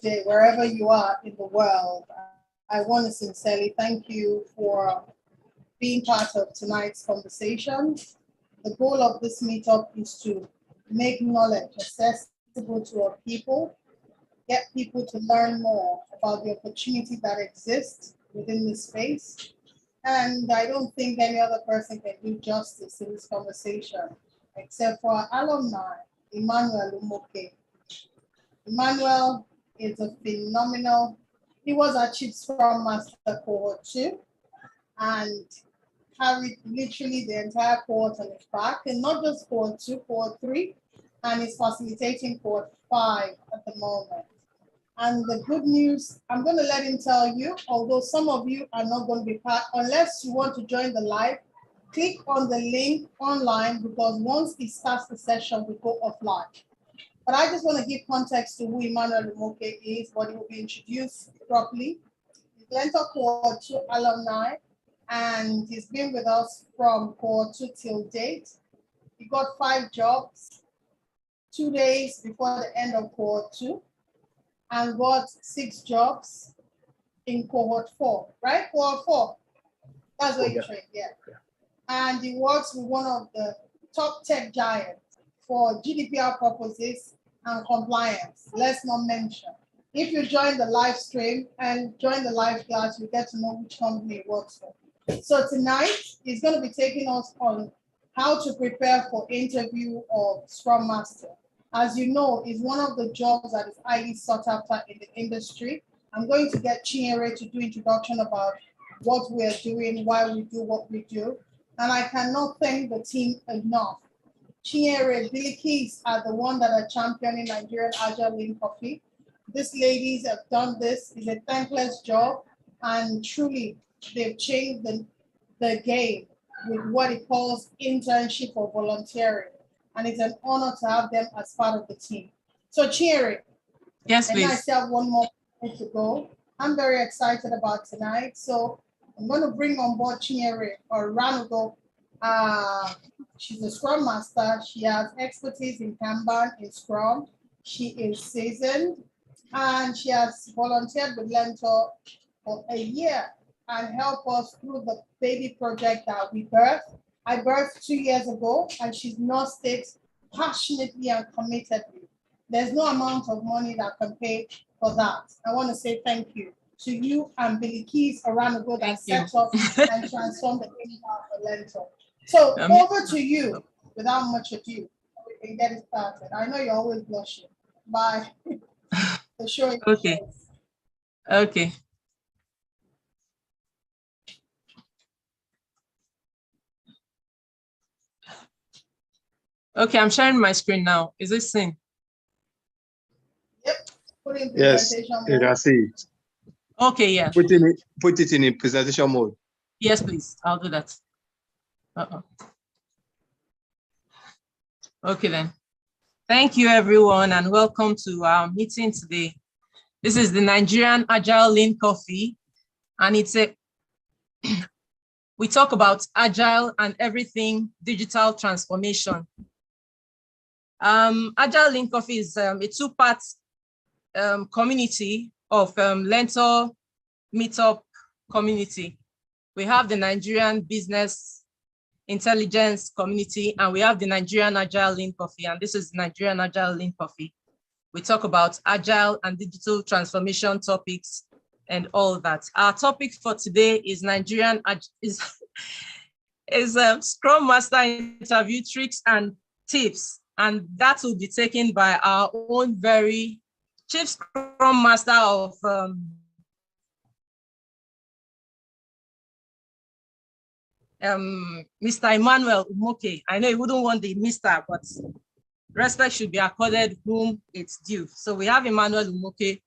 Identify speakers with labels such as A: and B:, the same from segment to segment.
A: day, wherever you are in the world. I want to sincerely thank you for being part of tonight's conversation. The goal of this meetup is to make knowledge accessible to our people, get people to learn more about the opportunity that exists within this space. And I don't think any other person can do justice in this conversation, except for our alumni, Emmanuel Umoke. Emmanuel is a phenomenal, he was our Chief Scrum Master Cohort 2 and carried literally the entire cohort on his back, and not just Cohort 2, Cohort 3, and is facilitating Cohort 5 at the moment. And the good news, I'm going to let him tell you, although some of you are not going to be part, unless you want to join the live, click on the link online, because once it starts the session, we go offline. But I just want to give context to who Emmanuel Umoke is, but he will be introduced properly. He's LEARNTOR Cohort 2 alumni, and he's been with us from Cohort 2 till date. He got 5 jobs, 2 days before the end of Cohort 2, and got 6 jobs in Cohort 4, right? Cohort 4, that's where you trained, yeah. And he works with one of the top tech giants for GDPR purposes and compliance. Let's not mention. If you join the live stream and join the live class, you get to know which company it works for. So tonight, he's going to be taking us on how to prepare for interview of Scrum Master. As you know, it's one of the jobs that is highly sought after in the industry. I'm going to get Chinyere to do introduction about what we are doing, why we do what we do. And I cannot thank the team enough. Chinyere, Billy Keys are the one that are championing Nigerian Agile Lean Coffee. These ladies have done this. It's a thankless job, and truly they've changed the game with what it calls internship or volunteering. And it's an honor to have them as part of the team. So Chinyere.
B: Yes, please.
A: And I still have one more to go. I'm very excited about tonight. So I'm going to bring on board Chinyere or Ranugo. She's a Scrum Master. She has expertise in Kanban, in Scrum. She is seasoned, and she has volunteered with LEARNTOR for a year and helped us through the baby project that we birthed. I birthed 2 years ago, and she's nursed it passionately and committedly. There's no amount of money that can pay for that. I want to say thank you to you and Billy Keys around the go that set up and transformed the thing for LEARNTOR. So over to you, without much ado, we can get it started. I know you're always blushing. Bye. The show is
B: okay. Okay. Okay, I'm sharing my screen now. Is this seen?
A: Yep. Put in
C: Yes,
A: presentation
C: you can see it.
B: Okay, yeah.
C: Put it in a presentation mode.
B: Yes, please. I'll do that. Okay then. Thank you everyone and welcome to our meeting today. This is the Nigerian Agile Lean Coffee, and it's a we talk about agile and everything digital transformation. Agile Lean Coffee is a 2-part community of LEARNTOR meetup community. We have the Nigerian Business Intelligence community, and we have the Nigerian Agile Lean Coffee, and this is Nigerian Agile Lean Coffee. We talk about agile and digital transformation topics and all that. Our topic for today is Scrum Master interview tricks and tips, and that will be taken by our own very Chief Scrum Master of Mr. Emmanuel Umoke. I know you wouldn't want the Mr., but respect should be accorded whom it's due. So we have Emmanuel Umoke,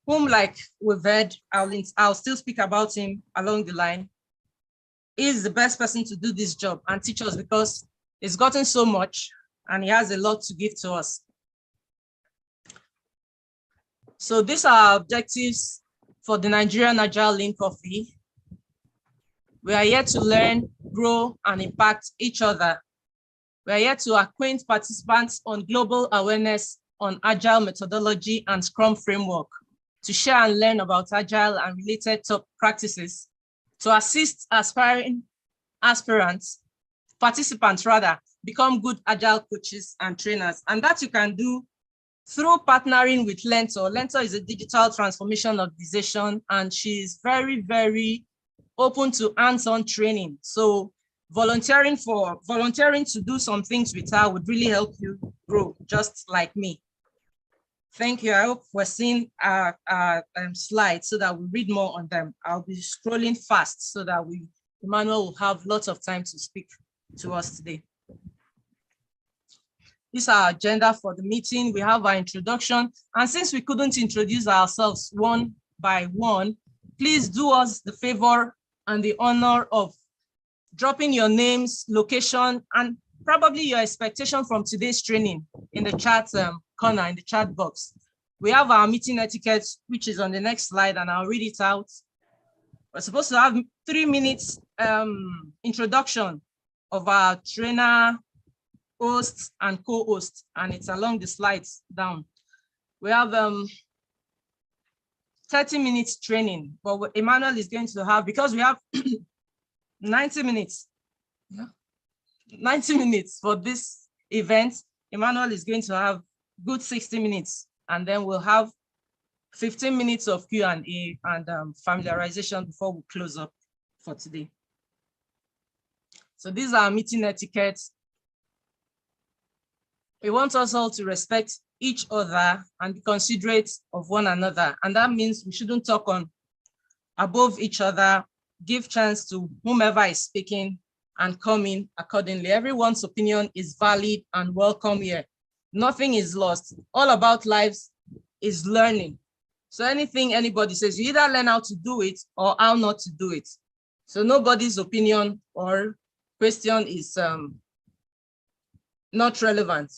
B: whom, like we've heard, I'll still speak about him along the line. He's the best person to do this job and teach us because he's gotten so much and he has a lot to give to us. So these are our objectives for the Nigerian Agile Lean Coffee. We are here to learn, grow, and impact each other. We are here to acquaint participants on global awareness on Agile methodology and Scrum framework to share and learn about Agile and related top practices, to assist participants rather, become good Agile coaches and trainers. And that you can do through partnering with LEARNTOR. LEARNTOR is a digital transformation organization, and she's very, very open to hands-on training. So volunteering to do some things with her would really help you grow, just like me. Thank you. I hope we're seeing our slides so that we read more on them. I'll be scrolling fast so that Emmanuel will have lots of time to speak to us today. This is our agenda for the meeting. We have our introduction. And since we couldn't introduce ourselves one by one, please do us the favor and the honor of dropping your names, location, and probably your expectation from today's training in the chat corner, in the chat box. We have our meeting etiquette, which is on the next slide, and I'll read it out. We're supposed to have 3 minutes introduction of our trainer, hosts, and co-hosts, and it's along the slides down. We have 30 minutes training, but what Emmanuel is going to have, because we have 90 minutes. Yeah. 90 minutes for this event. Emmanuel is going to have good 60 minutes, and then we'll have 15 minutes of Q&A and familiarization before we close up for today. So these are meeting etiquettes. We want us all to respect each other and be considerate of one another. And that means we shouldn't talk on above each other, give chance to whomever is speaking, and come in accordingly. Everyone's opinion is valid and welcome here. Nothing is lost. All about lives is learning. So anything anybody says, you either learn how to do it or how not to do it. So nobody's opinion or question is not relevant.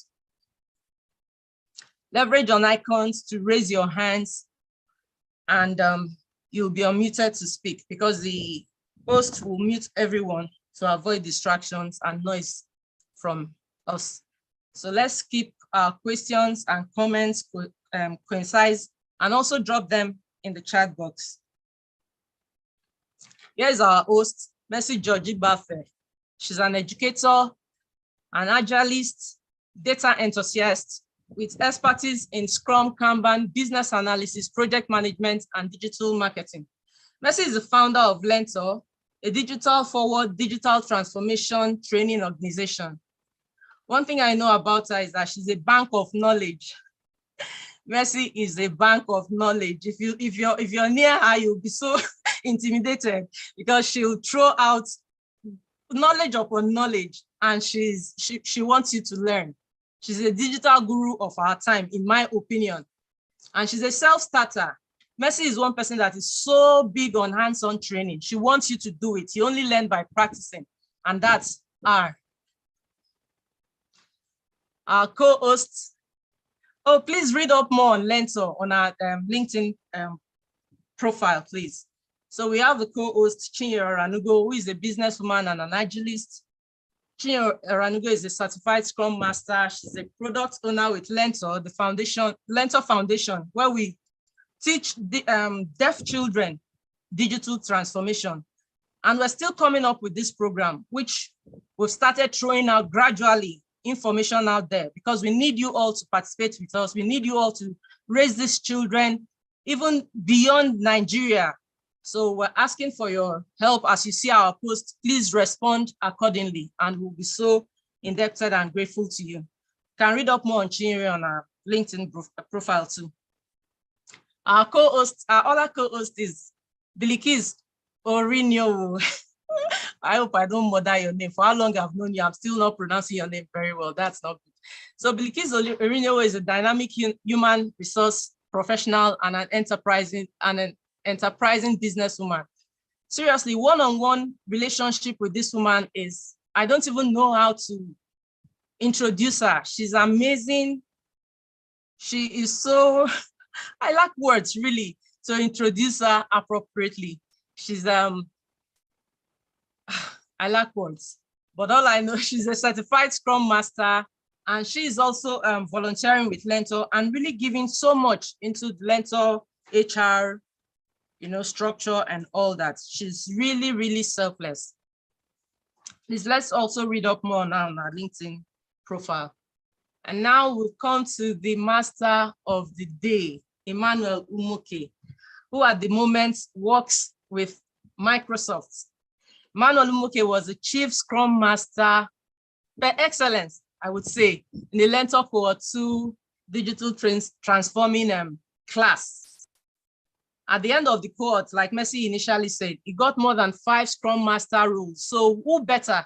B: Leverage on icons to raise your hands, and you'll be unmuted to speak, because the host will mute everyone to avoid distractions and noise from us. So let's keep our questions and comments concise, and also drop them in the chat box. Here's our host, Mercy Georgie Baffe. She's an educator, an Agilist, data enthusiast with expertise in Scrum, Kanban, business analysis, project management, and digital marketing. Mercy is the founder of LEARNTOR, a digital-forward digital transformation training organization. One thing I know about her is that she's a bank of knowledge. Mercy is a bank of knowledge. If you're near her, you'll be so intimidated, because she'll throw out knowledge upon knowledge, and she wants you to learn. She's a digital guru of our time, in my opinion, and she's a self-starter. Mercy is one person that is so big on hands-on training. She wants you to do it. You only learn by practicing, and that's our co-host. Oh, please read up more on LEARNTOR on our LinkedIn profile, please. So we have the co-host, Chinyere Ranugo, who is a businesswoman and an Agilist. Chinyere Ranugo is a certified Scrum Master. She's a product owner with LEARNTOR, the foundation, LEARNTOR Foundation, where we teach the, deaf children digital transformation. And we're still coming up with this program, which we've started throwing out gradually information out there, because we need you all to participate with us. We need you all to raise these children even beyond Nigeria. So we're asking for your help. As you see our post, please respond accordingly, and we'll be so indebted and grateful to you. You can read up more on Chinyere on our LinkedIn profile too. Our co-host, our other co-host is Bilikis Orinyo. I hope I don't murder your name. For how long I've known you, I'm still not pronouncing your name very well. That's not good. So Bilikis Orinyo is a dynamic human resource professional and an enterprising businesswoman. Seriously, one-on-one relationship with this woman is, I don't even know how to introduce her. She's amazing. She is so, I lack words really to introduce her appropriately. She's, I lack words, but all I know, she's a certified Scrum Master And she is also volunteering with LEARNTOR and really giving so much into the LEARNTOR HR, structure and all that. She's really, really selfless. Please, let's also read up more now on our LinkedIn profile. And now we'll come to the master of the day, Emmanuel Umoke, who at the moment works with Microsoft. Emmanuel Umoke was the chief Scrum Master by excellence, I would say, in the LEARNTOR Cohort 2 digital transforming class. At the end of the cohort, like Mercy initially said, he got more than 5 Scrum Master roles. So who better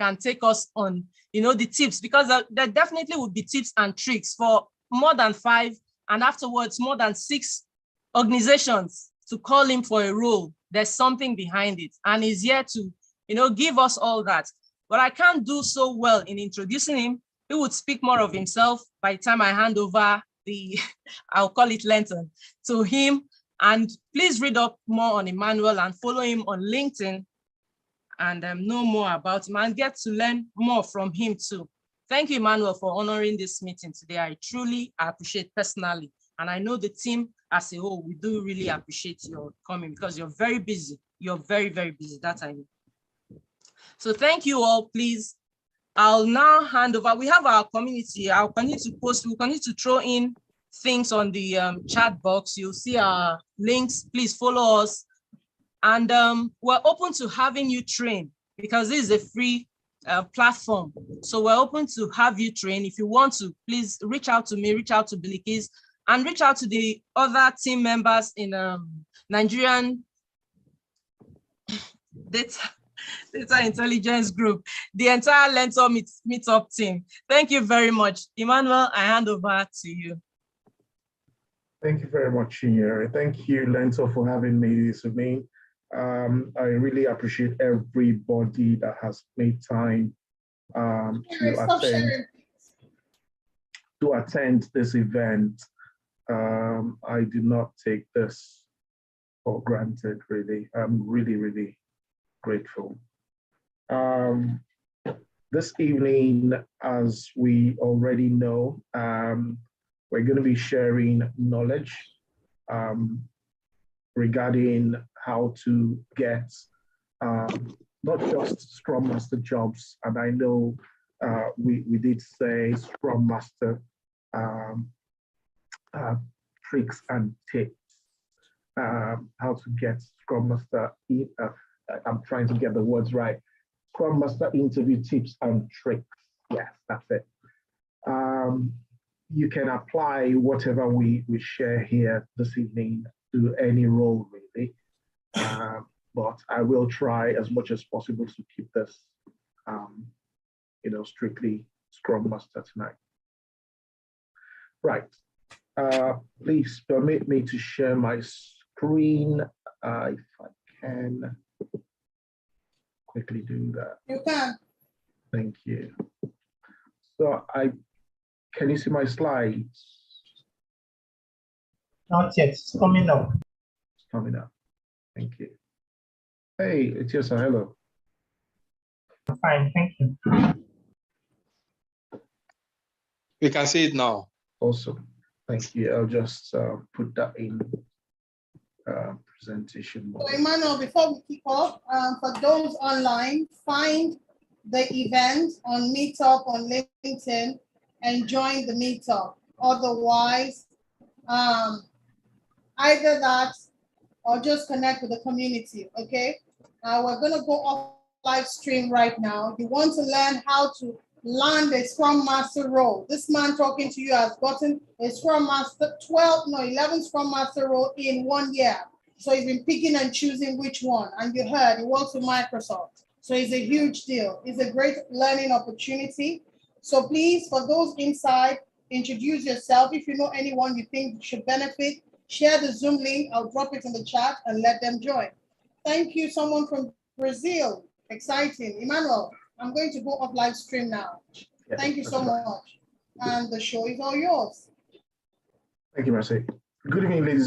B: can take us on, the tips? Because there definitely would be tips and tricks for more than 5, and afterwards more than 6 organizations to call him for a role. There's something behind it, and he's here to, give us all that. But I can't do so well in introducing him. He would speak more of himself by the time I hand over the, I'll call it lantern, to him. And please read up more on Emmanuel and follow him on LinkedIn and know more about him and get to learn more from him too. Thank you, Emmanuel, for honoring this meeting today. I truly appreciate personally. And I know the team as a whole, we do really appreciate your coming because you're very busy. You're very, very busy, that I know. So thank you all, please. I'll now hand over. We have our community. I'll continue to post. We'll continue to throw in things on the chat box. You'll see our links. Please follow us. And we're open to having you train because this is a free platform. So we're open to have you train. If you want to, please reach out to me, reach out to Bilikis, and reach out to the other team members in Nigerian Data Intelligence Group, the entire LEARNTOR meetup team. Thank you very much. Emmanuel, I hand over to you.
D: Thank you very much, Chinyere. Thank you, LEARNTOR, for having me this evening. I really appreciate everybody that has made time to attend this event. I do not take this for granted, really. I'm really, really grateful. This evening, as we already know, we're going to be sharing knowledge regarding how to get not just Scrum Master jobs, and I know we did say Scrum Master tricks and tips, how to get Scrum Master, I'm trying to get the words right, Scrum Master interview tips and tricks. Yes, that's it. You can apply whatever we share here this evening to any role, really. But I will try as much as possible to keep this, strictly Scrum Master tonight. Right. Please permit me to share my screen if I can quickly do that.
A: You can.
D: Thank you. So can you see my slides?
E: Not yet, it's coming up.
D: It's coming up. Thank you. Hey, it's Etiquette, hello.
E: Fine, thank you.
C: We can see it now.
D: Awesome. Thank you. I'll just put that in presentation mode.
A: So Emmanuel, before we kick off, for those online, find the event on Meetup on LinkedIn and join the Meetup. Otherwise, either that or just connect with the community, okay? We're gonna go off live stream right now. You want to learn how to land a Scrum Master role. This man talking to you has gotten a Scrum Master, 11 Scrum Master role in 1 year. So he's been picking and choosing which one. And you heard, he works with Microsoft. So it's a huge deal. It's a great learning opportunity. So please, for those inside, introduce yourself. If you know anyone you think should benefit, share the Zoom link. I'll drop it in the chat and let them join. Thank you, someone from Brazil. Exciting. Emmanuel, I'm going to go off live stream now.
D: Yeah,
A: thank you so much. And the show is all yours.
D: Thank you, Mercy. Good evening, ladies